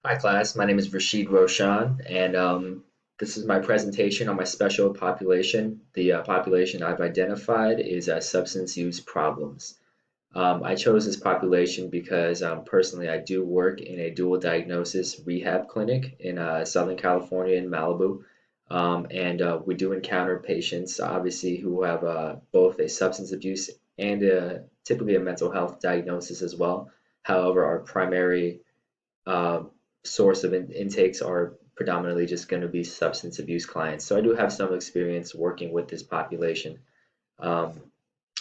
Hi class, my name is Rashid Roshan, and this is my presentation on my special population. The population I've identified is substance use problems. I chose this population because personally I do work in a dual diagnosis rehab clinic in Southern California in Malibu, and we do encounter patients obviously who have both a substance abuse and typically a mental health diagnosis as well. However, our primary uh, source of intakes are predominantly just going to be substance abuse clients. So I do have some experience working with this population. Um,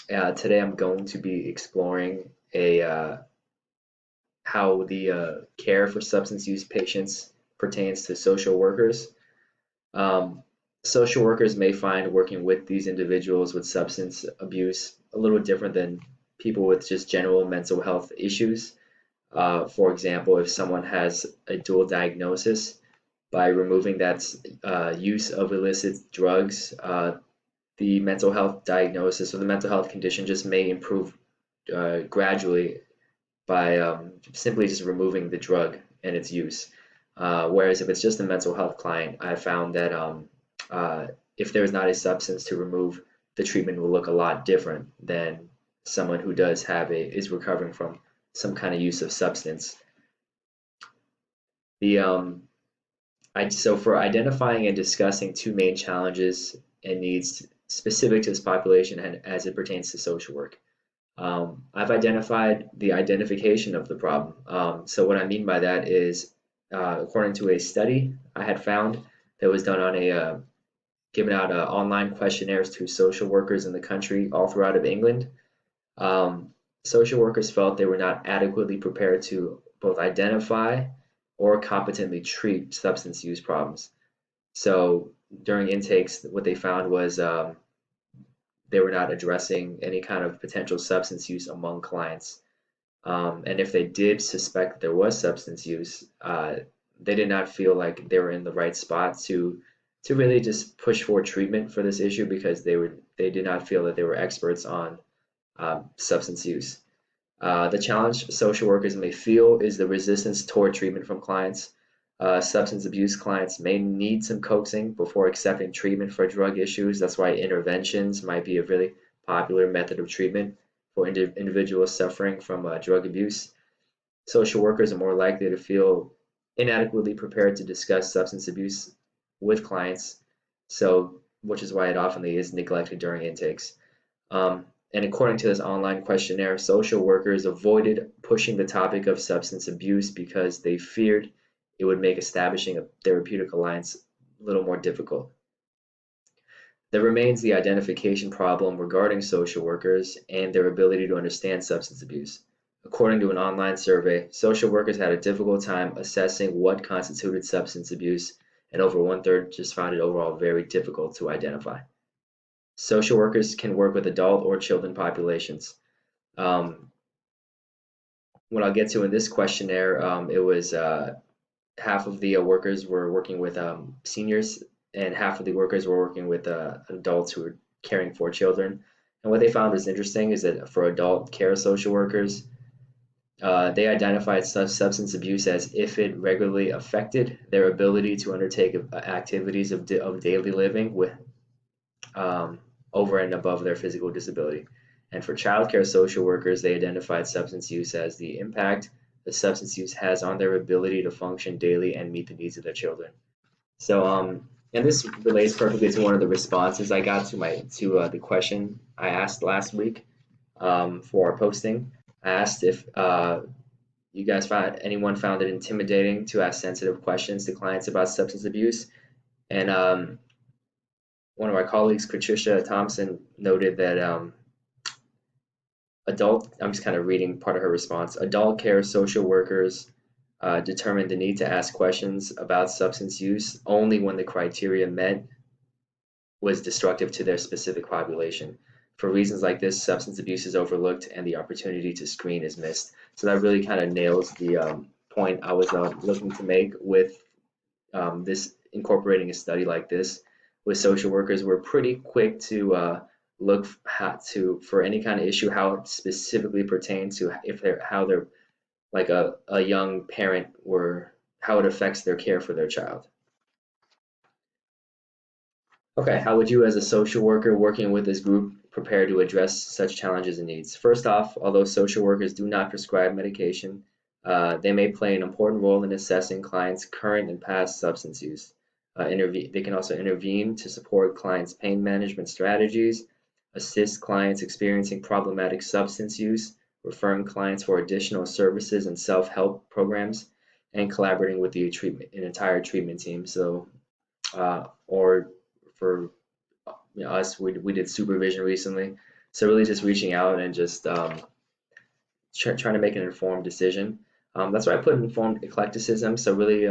Today I'm going to be exploring a how the care for substance use patients pertains to social workers. Um, Social workers may find working with these individuals with substance abuse a little different than people with just general mental health issues. For example, if someone has a dual diagnosis, by removing that use of illicit drugs, the mental health diagnosis or the mental health condition just may improve gradually by simply just removing the drug and its use. Whereas if it's just a mental health client, I found that uh, if there's not a substance to remove, the treatment will look a lot different than someone who does have is recovering from some kind of use of substance. The so for identifying and discussing two main challenges and needs specific to this population and as it pertains to social work. I've identified the identification of the problem. So what I mean by that is, according to a study I had found that was done on given out online questionnaires to social workers in the country all throughout of England. Um, Social workers felt they were not adequately prepared to both identify or competently treat substance use problems. So during intakes, what they found was they were not addressing any kind of potential substance use among clients. And if they did suspect there was substance use, they did not feel like they were in the right spot to really just push for treatment for this issue because they did not feel that they were experts on substance use. The challenge social workers may feel is the resistance toward treatment from clients. Substance abuse clients may need some coaxing before accepting treatment for drug issues. That's why interventions might be a really popular method of treatment for individuals suffering from drug abuse. Social workers are more likely to feel inadequately prepared to discuss substance abuse with clients, so which is why it often is neglected during intakes. And according to this online questionnaire, social workers avoided pushing the topic of substance abuse because they feared it would make establishing a therapeutic alliance a little more difficult. There remains the identification problem regarding social workers and their ability to understand substance abuse. According to an online survey, social workers had a difficult time assessing what constituted substance abuse, and over one-third just found it overall very difficult to identify. Social workers can work with adult or children populations. Um, what I'll get to in this questionnaire, it was half of the workers were working with seniors, and half of the workers were working with adults who were caring for children. And what they found was interesting is that for adult care social workers, they identified substance abuse as if it regularly affected their ability to undertake activities of daily living with um, over and above their physical disability. And for childcare social workers, they identified substance use as the impact the substance use has on their ability to function daily and meet the needs of their children. So, and this relates perfectly to one of the responses I got to the question I asked last week for our posting. I asked if you guys found anyone found it intimidating to ask sensitive questions to clients about substance abuse, and one of my colleagues, Patricia Thompson, noted that I'm just kind of reading part of her response. Adult care social workers determined the need to ask questions about substance use only when the criteria met was destructive to their specific population. For reasons like this, substance abuse is overlooked and the opportunity to screen is missed. So that really kind of nails the point I was looking to make with this incorporating a study like this with social workers. We're pretty quick to look for any kind of issue, how it specifically pertains to if they're how they're like a young parent were how it affects their care for their child. Okay, how would you as a social worker working with this group prepare to address such challenges and needs? First off, although social workers do not prescribe medication, they may play an important role in assessing clients' current and past substance use. They can also intervene to support clients' pain management strategies, assist clients experiencing problematic substance use, referring clients for additional services and self-help programs, and collaborating with the an entire treatment team. So, or for us, we did supervision recently. So really just reaching out and just trying to make an informed decision. That's why I put informed eclecticism. So really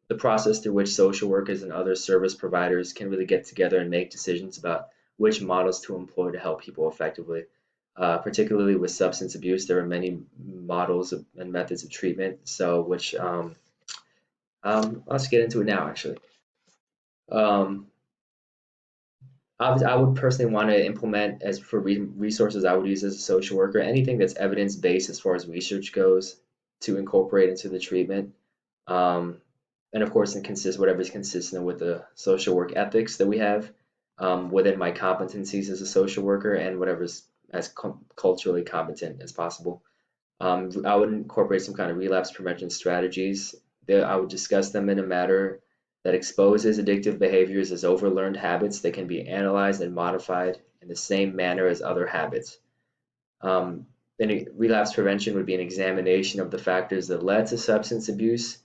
the process through which social workers and other service providers can really get together and make decisions about which models to employ to help people effectively. Particularly with substance abuse, there are many models and methods of treatment. So which let's get into it now actually. Um, I would personally want to implement as for resources I would use as a social worker, anything that's evidence-based as far as research goes to incorporate into the treatment. Um, and of course, whatever is consistent with the social work ethics that we have within my competencies as a social worker and whatever's as culturally competent as possible. I would incorporate some kind of relapse prevention strategies. I would discuss them in a manner that exposes addictive behaviors as overlearned habits that can be analyzed and modified in the same manner as other habits. Um, then relapse prevention would be an examination of the factors that led to substance abuse,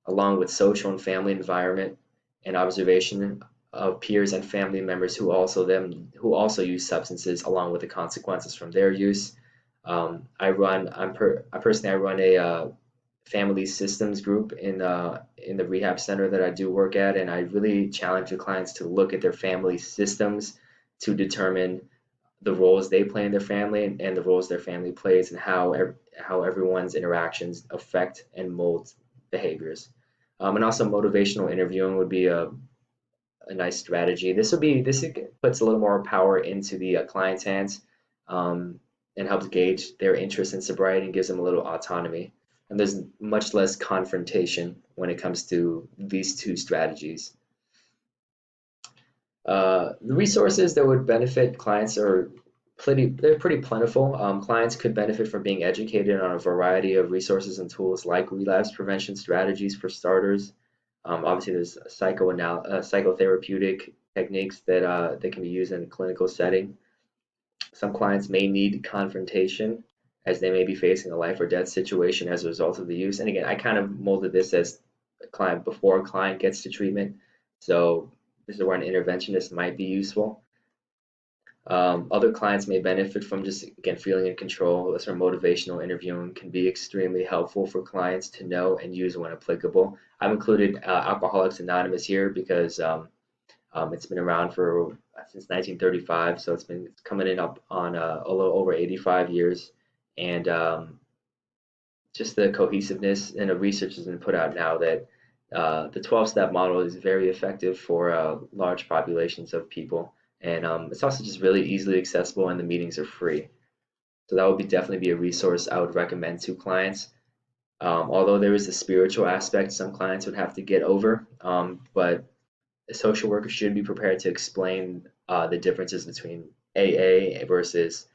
along with social and family environment, and observation of peers and family members who also use substances, along with the consequences from their use. I personally run a family systems group in the rehab center that I do work at, and I really challenge the clients to look at their family systems to determine the roles they play in their family and the roles their family plays and how everyone's interactions affect and mold behaviors. And also motivational interviewing would be a nice strategy. This puts a little more power into the client's hands um, and helps gauge their interest in sobriety and gives them a little autonomy. And there's much less confrontation when it comes to these two strategies. The resources that would benefit clients are they're pretty plentiful. Clients could benefit from being educated on a variety of resources and tools like relapse prevention strategies for starters. Obviously, there's psychotherapeutic techniques that can be used in a clinical setting. Some clients may need confrontation as they may be facing a life or death situation as a result of the use. And again, I kind of molded this as a client before a client gets to treatment. So this is where an interventionist might be useful. Other clients may benefit from just, again, feeling in control. That's where motivational interviewing can be extremely helpful for clients to know and use when applicable. I've included Alcoholics Anonymous here because it's been around for since 1935, so it's coming in up on a little over 85 years, and just the cohesiveness and the research has been put out now that the 12-step model is very effective for large populations of people, and it's also just really easily accessible, and the meetings are free. So that would definitely be a resource I would recommend to clients. Although there is a spiritual aspect some clients would have to get over, but a social worker should be prepared to explain the differences between AA versus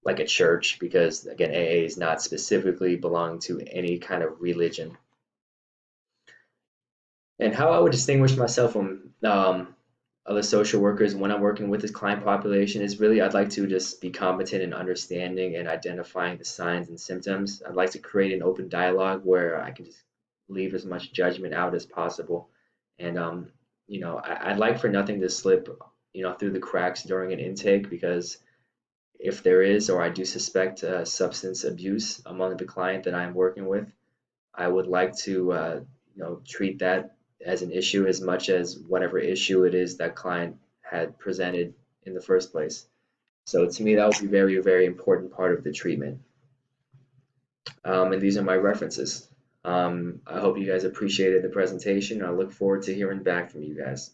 like a church, because again, AA is not specifically belong to any kind of religion. And how I would distinguish myself from other social workers when I'm working with this client population is really I'd like to just be competent in understanding and identifying the signs and symptoms. I'd like to create an open dialogue where I can just leave as much judgment out as possible. And I'd like for nothing to slip, through the cracks during an intake because if there is, or I do suspect substance abuse among the client that I'm working with, I would like to, treat that as an issue as much as whatever issue it is that client had presented in the first place. So to me, that would be very, very important part of the treatment. And these are my references. I hope you guys appreciated the presentation. I look forward to hearing back from you guys.